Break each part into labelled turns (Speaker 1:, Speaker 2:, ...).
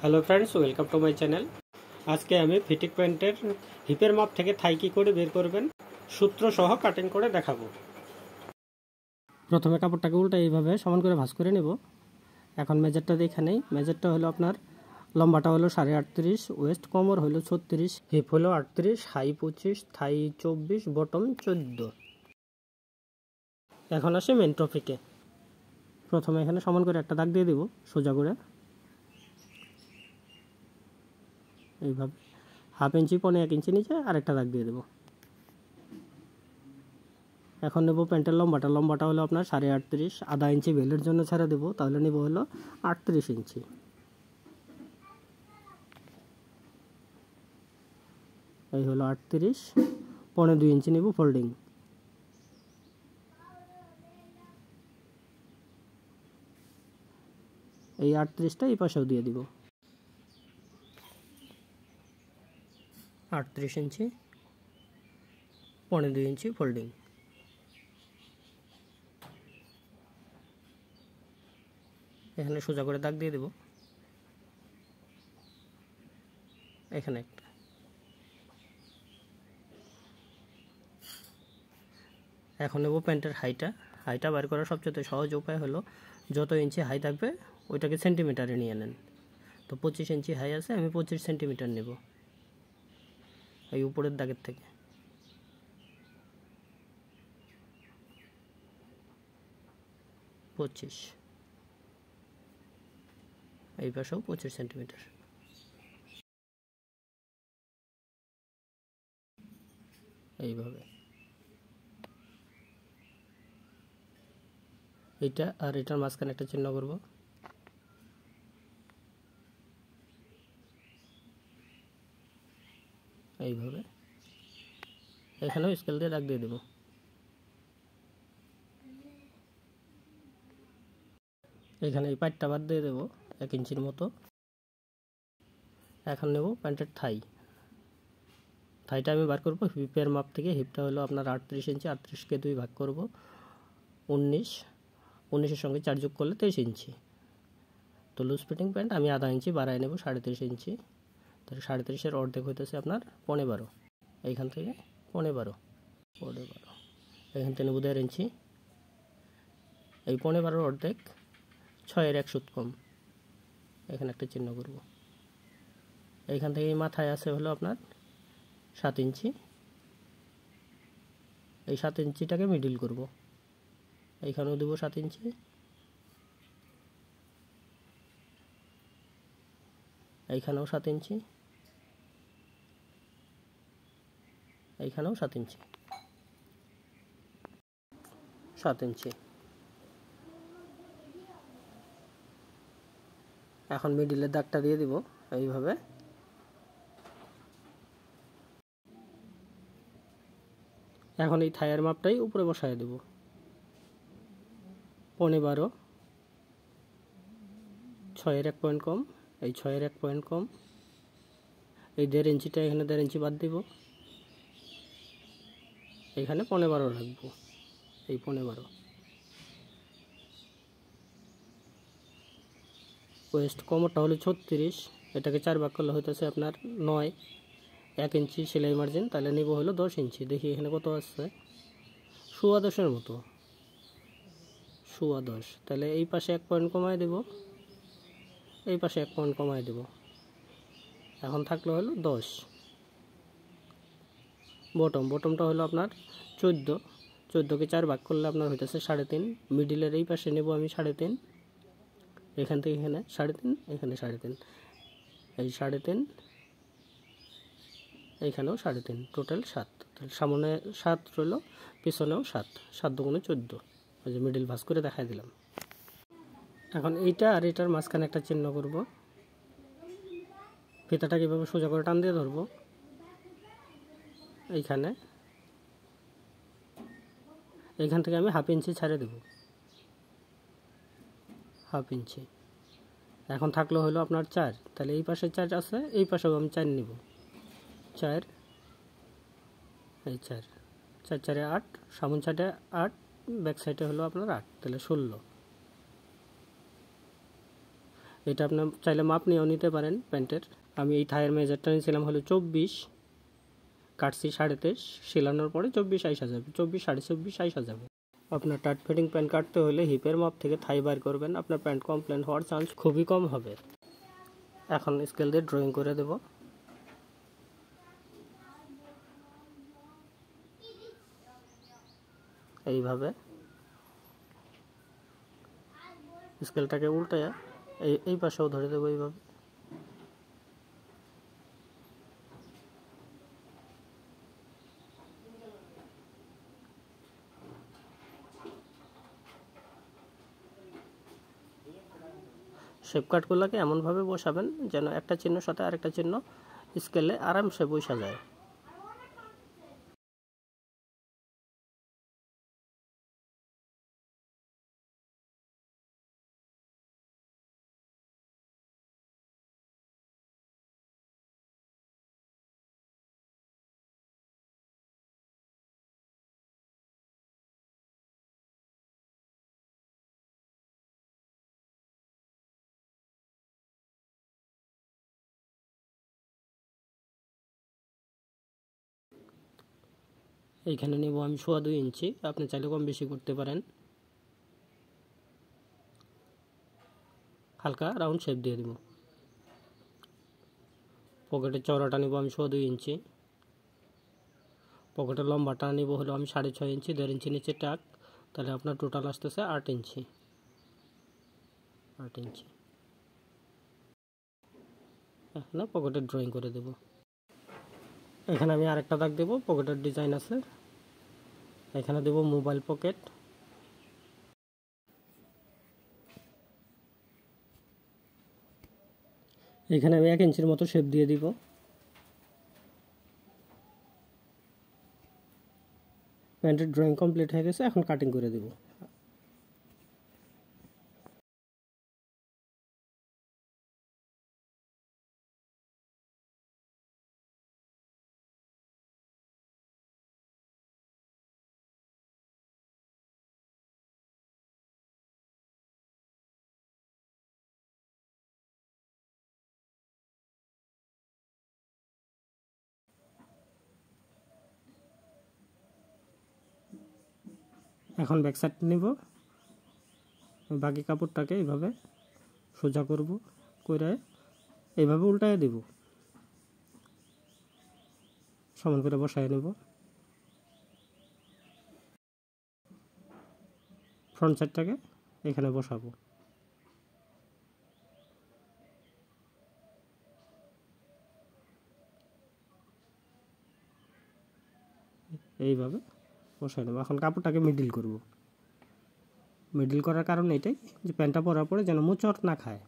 Speaker 1: Hello friends, welcome to my channel. আজকে আমি fitting প্যান্টের হিপের মাপ থেকে থাই কী করে বের করবেন সূত্র সহ কাটিং করে দেখাবো। প্রথমে কাপড়টাকে উল্টা এইভাবে সমান করে ভাঁজ করে নেব। এখন মেজারটা দেখে নেই। মেজারটা হলো আপনার লম্বাটা হলো 38.5, ওয়েস্ট কোমর হলো 36, হিপ হলো 38, হাই 25, থাই 24, বটম 14। এখন আসে মেন টপিকে। প্রথমে এখানে সমান করে একটা দাগ দিয়ে দেব সোজা করে এইভাবে, 1/2 ইঞ্চি 1.5 ইঞ্চি নিচে আরেকটা দাগ দিয়ে দেবো। এখন নেব প্যান্টের লম্বাটা হলো আপনার 38.5, আধা ইঞ্চি বেলের জন্য ছেড়ে দেবো, তাহলে নেব হলো 38 ইঞ্চি। এই হলো 38, 2.5 ইঞ্চি নেব ফোল্ডিং। এই 38টা এই পাশেও দিয়ে দিব। 38 ইঞ্চি, 2.5 ইঞ্চি ফোল্ডিং। এখানে সোজা করে দাগ দিয়ে দেব, এখানে একটা। এখন নেব প্যান্টের হাইটা বার করার সবচেয়ে সহজ উপায় হলো যত ইঞ্চি হাই থাকবে ওইটাকে সেন্টিমিটারে নিয়ে নেন। তো 25 ইঞ্চি হাই আছে, আমি 25 সেন্টিমিটার নেব এই উপরের দাগের থেকে। এই পাশেও 25 সেন্টিমিটার। এইভাবে এইটা আর এটার মাঝখানে একটা চিহ্ন করব। এইভাবে এখানেও স্কেল দিয়ে দাগ দিয়ে দেব। এখানে এই পাটটা বাদ দিয়ে দেবো 1 ইঞ্চির মতো। এখন নেব প্যান্টের থাইটা আমি বার করব হিপের মাপ থেকে। হিপটা হলো আপনার 38 ইঞ্চি, 38কে 2 ভাগ করব 19, 19-এর সঙ্গে 4 যোগ করলে 23 ইঞ্চি। তো লুজ ফিটিং প্যান্ট আমি আধা ইঞ্চি বাড়ায় নেব 33 ইঞ্চি। তাহলে 37-এর অর্ধেক হইতেছে আপনার 15। এইখান থেকে 15 এখান থেকে নেব 1.5 ইঞ্চি। এই 15-এর অর্ধেক 6-এর 1 সুত কম, এখানে একটা চিহ্ন করব। এইখান থেকে মাথায় আছে হলো আপনার 7 ইঞ্চি। এই 7 ইঞ্চিটাকে মিডিল করব, এইখানেও দেবো 7 ইঞ্চি। এইখানেও 7 ইঞ্চি, এইখানেও 7 ইঞ্চি, 7 ইঞ্চি। এখন মিডিলের দাগটা দিয়ে দিব এইভাবে। এখন এই থাইয়ের মাপটাই উপরে বসায় দেব। 15, 6-এর 1 পয়েন্ট কম, এই 6-এর 1 পয়েন্ট কম, এই 1.5 ইঞ্চিটা এখানে 1.5 ইঞ্চি বাদ দিব, এখানে 15 রাখবো, এই 15। ওয়েস্ট কোমরটা হলো 36, এটাকে 4 ভাগ করলে হইতেছে আপনার 9, 1 ইঞ্চি সেলাই মার্জিন, তাহলে নিব হলো 10 ইঞ্চি। দেখি এখানে কত আসছে, 10.25-এর মতো, 10.25। তাহলে এই পাশে 1 পয়েন্ট কমায় দেব, এই পাশে 1 পয়েন্ট কমায় দেব। এখন থাকলো হলো 10। বটমটা হলো আপনার 14কে 4 ভাগ করলে আপনার হইতেছে 3.5। মিডিলের এই পাশে নেব আমি 3.5, এখান থেকে এখানে 3.5, এখানে 3.5, এই 3.5, এইখানেও 3.5, টোটাল 7। তাহলে সামনে 7 রইল, পিছনেও 7, 7 দুগুণে 14। ওই যে মিডিল ভাঁজ করে দেখাই দিলাম। এখন এইটা আর এটার মাঝখানে একটা চিহ্ন করব। ফিতাটা কীভাবে সোজা করে টান দিয়ে ধরবো, এইখান থেকে আমি 1/2 ইঞ্চি ছেড়ে দেব, 1/2 ইঞ্চি। এখন থাকলো হলো আপনার 4, তাহলে এই পাশে 4 আছে, এই পাশেও আমি 4 নিব, 4, এই 4, 4 8, সামন সাইডে 8, ব্যাক সাইডে হলো আপনার 8, তাহলে 16। এটা আপনার চাইলে মাপ নিয়েও নিতে পারেন প্যান্টের। আমি এই থাইয়ের মেজারটা নিয়েছিলাম হলো 24, কাটছি 23.5, সেলানোর পরে 24 আইসা যাবে, 24 24.5 আইসা যাবে। আপনার টাইট ফিটিং প্যান্ট কাটতে হলে হিপের মাপ থেকে থাই বার করবেন, আপনার প্যান্ট কমপ্লেন হওয়ার চান্স খুবই কম হবে। এখন স্কেল দিয়ে ড্রয়িং করে দেব। এইভাবে স্কেলটাকে উল্টে এই পাশেও ধরে দেবো এইভাবে। শেপ কাটগুলোকে এমনভাবে বসাবেন যেন একটা চিহ্নের সাথে আরেকটা চিহ্ন স্কেলে আরামসে বসা যায়। এইখানে নেব আমি 2.25 ইঞ্চি, আপনি চাইলে কম বেশি করতে পারেন। হালকা রাউন্ড শেপ দিয়ে দেব। পকেটের চওড়াটা নেব আমি 2.25 ইঞ্চি, পকেটের লম্বাটা নেব হলো আমি 6.5 ইঞ্চি, 1.5 ইঞ্চি নিচে টাক, তাহলে আপনার টোটাল আসতেছে 8 ইঞ্চি। 8 ইঞ্চি এখানে পকেটের ড্রয়িং করে দেব। এখানে আমি আরেকটা দাগ দেব, পকেটের ডিজাইন আছে। এখানে দেব মোবাইল পকেট। এখানে আমি 1 ইঞ্চির মতো শেপ দিয়ে দিব। প্যান্টের ড্রয়িং কমপ্লিট হয়ে গেছে, এখন কাটিং করে দেব। এখন ব্যাক সাইড নিব, বাকি কাপড়টাকে এইভাবে সোজা করব, করে এইভাবে উল্টায় দেব, সমান করে বসায় নেব। ফ্রন্ট সাইডটাকে এখানে বসাবো। এইভাবে বসায় নেব। এখন কাপড়টাকে মিডিল করব। মিডিল করার কারণ এটাই যে প্যান্টটা পরার পরে যেন মোচড় না খায়।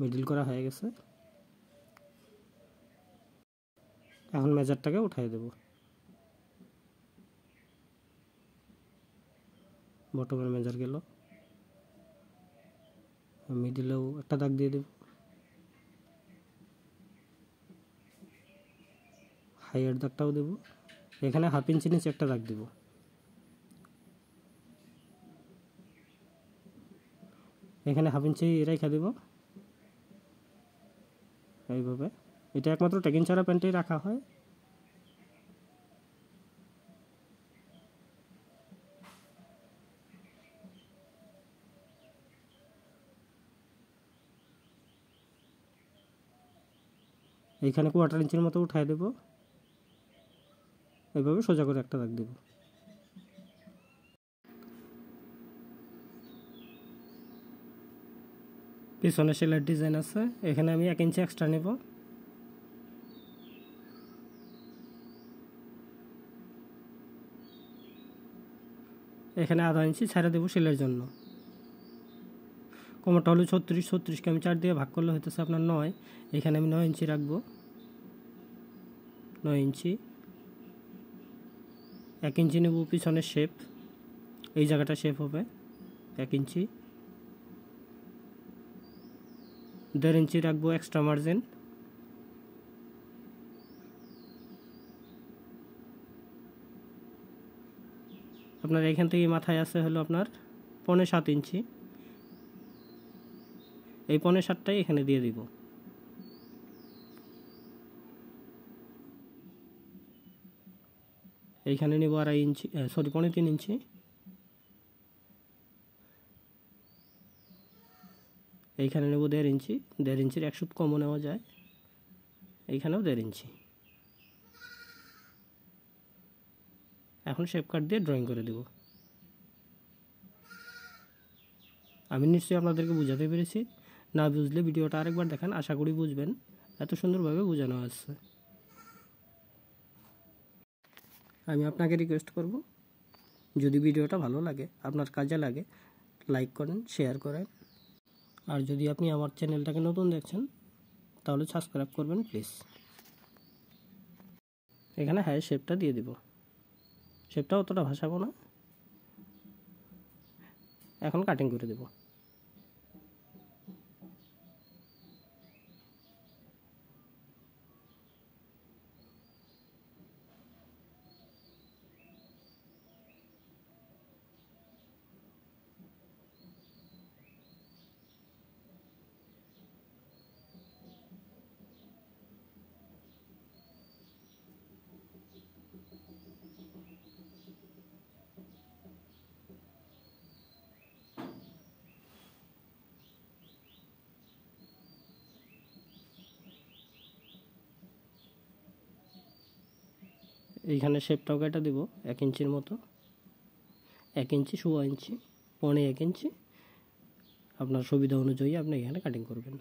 Speaker 1: মিডিল করা হয়ে গেছে, এখন মেজারটাকে উঠাই দেব। বটমের মেজার গেল, মিডিলেও একটা দাগ দিয়ে দেব, হাইয়ের দাগটাও দেব। এখানে 1/2 ইঞ্চি নিচে একটা দাগ দেব। এখানে 1/2 ইঞ্চি রেখে দেব এইভাবে। এটা একমাত্র টেকিং ছাড়া প্যান্টেই রাখা হয়। এইখানে 1/4 ইঞ্চির মতো উঠায় দেব, এইভাবে সোজা করে একটা দাগ দেব। পিছনে সেলাইয়ের ডিজাইন আছে, এখানে আমি 1 ইঞ্চি এক্সট্রা নেব। এখানে 1/2 ইঞ্চি ছেড়ে দেবো সেলাইয়ের জন্য। কোমরটা হলো 36, 36কে আমি 4 দিয়ে ভাগ করলে হইতেছে আপনার 9। এখানে আমি 9 ইঞ্চি রাখবো, 9 ইঞ্চি। 1 ইঞ্চি নেব পিছনের শেপ, এই জায়গাটা শেপ হবে 1 ইঞ্চি। 1.5 ইঞ্চি রাখবো এক্সট্রা মার্জিন। আপনার এখান থেকে মাথায় আছে হলো আপনার 6.25 ইঞ্চি, এই 6.25টাই এখানে দিয়ে দিব। এইখানে নেব 2.5 ইঞ্চি, সরি 3.5 ইঞ্চি, এইখানে নেব 1.5 ইঞ্চি, 1.5 ইঞ্চির 1 সুত কমও নেওয়া যায়, এইখানেও 1.5 ইঞ্চি। এখন শেপ কাট দিয়ে ড্রয়িং করে দেব। আমি নিশ্চয়ই আপনাদেরকে বোঝাতে পেরেছি, না বুঝলে ভিডিওটা আরেকবার দেখান, আশা করি বুঝবেন, এত সুন্দরভাবে বোঝানো আছে। আমি আপনাকে রিকোয়েস্ট করব, যদি ভিডিওটা ভালো লাগে, আপনার কাজে লাগে, লাইক করেন, শেয়ার করেন, আর যদি আপনি আমার চ্যানেলটাকে নতুন দেখছেন তাহলে সাবস্ক্রাইব করবেন প্লিজ। এখানে হাই শেপটা দিয়ে দিব, শেপটা অতটা ভাসাবো না। এখন কাটিং করে দেব। এইখানে শেপটাও কেটে দেব 1 ইঞ্চির মতো, 1 ইঞ্চি, 1.25 ইঞ্চি, 1 ইঞ্চি, আপনার সুবিধা অনুযায়ী আপনি এখানে কাটিং করবেন।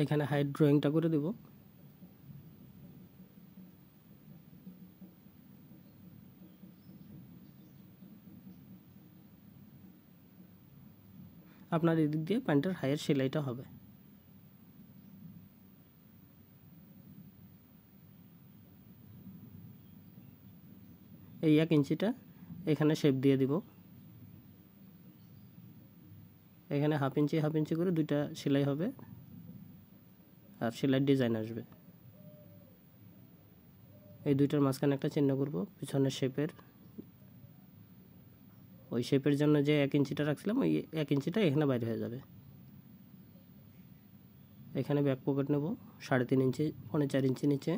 Speaker 1: এখানে হাইট ড্রয়িংটা করে দেব। আপনার এদিক দিয়ে প্যান্টের হাইয়ের সেলাইটা হবে। এই 1 ইঞ্চিটা এখানে শেপ দিয়ে দিব। এখানে হাফ ইঞ্চি করে দুইটা সেলাই হবে আর সেলাইয়ের ডিজাইন আসবে। এই দুইটার মাঝখানে একটা চিহ্ন করব পিছনের শেপের, ওই শেপের জন্য যে 1 ইঞ্চিটা রাখছিলাম ওই 1 ইঞ্চিটা এখানে বাইরে হয়ে যাবে। এখানে ব্যাক পকেট নেব 3.5 ইঞ্চি, 4.25 ইঞ্চি নিচে,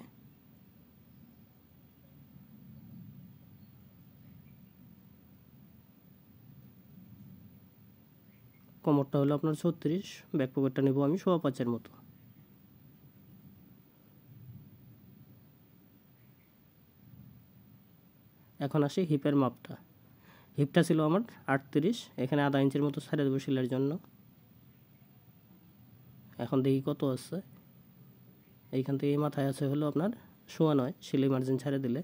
Speaker 1: কোমরটা হলো আপনার 36, ব্যাক পকেটটা নেব আমি 5.25 মতো। এখন আসি হিপের মাপটা। হিপটা ছিল আমার 38, এখানে 1/2 ইঞ্চির মতো ছাড়িয়ে দেবো সেলাইয়ের জন্য। এখন দেখি কত আছে। এইখান থেকে মাথায় আছে হলো আপনার 9.25, সেলাই মার্জিন ছাড়িয়ে দিলে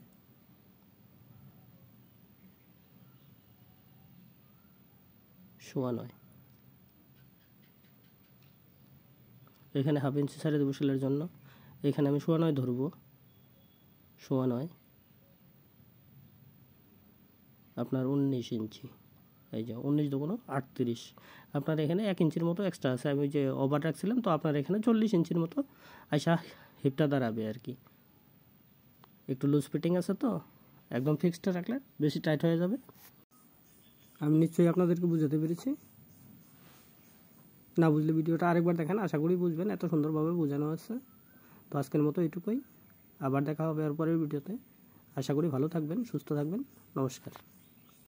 Speaker 1: 9.25। এখানে হাফ ইঞ্চি ছাড়িয়ে দেবো সেলাইয়ের জন্য, এখানে আমি 9.25 ধরবো। 9.25 আপনার 19 ইঞ্চি, এই যে 19 দুগুণ 38। আপনার এখানে 1 ইঞ্চির মতো এক্সট্রা আছে, আমি যে ওভার রাখছিলাম, তো আপনার এখানে 40 ইঞ্চির মতো আইসা হিপটা দাঁড়াবে আর কি। একটু লুজ ফিটিং আছে, তো একদম ফিক্সড রাখলে বেশি টাইট হয়ে যাবে। আমি নিশ্চয়ই আপনাদেরকে বুঝাতে পেরেছি, না বুঝলে ভিডিওটা আরেকবার দেখেন, আশা করি বুঝবেন, এত সুন্দরভাবে বোঝানো আছে। তো আজকের মতো এটুকুই, আবার দেখা হবে এর পরের ভিডিওতে। আশা করি ভালো থাকবেন, সুস্থ থাকবেন, নমস্কার।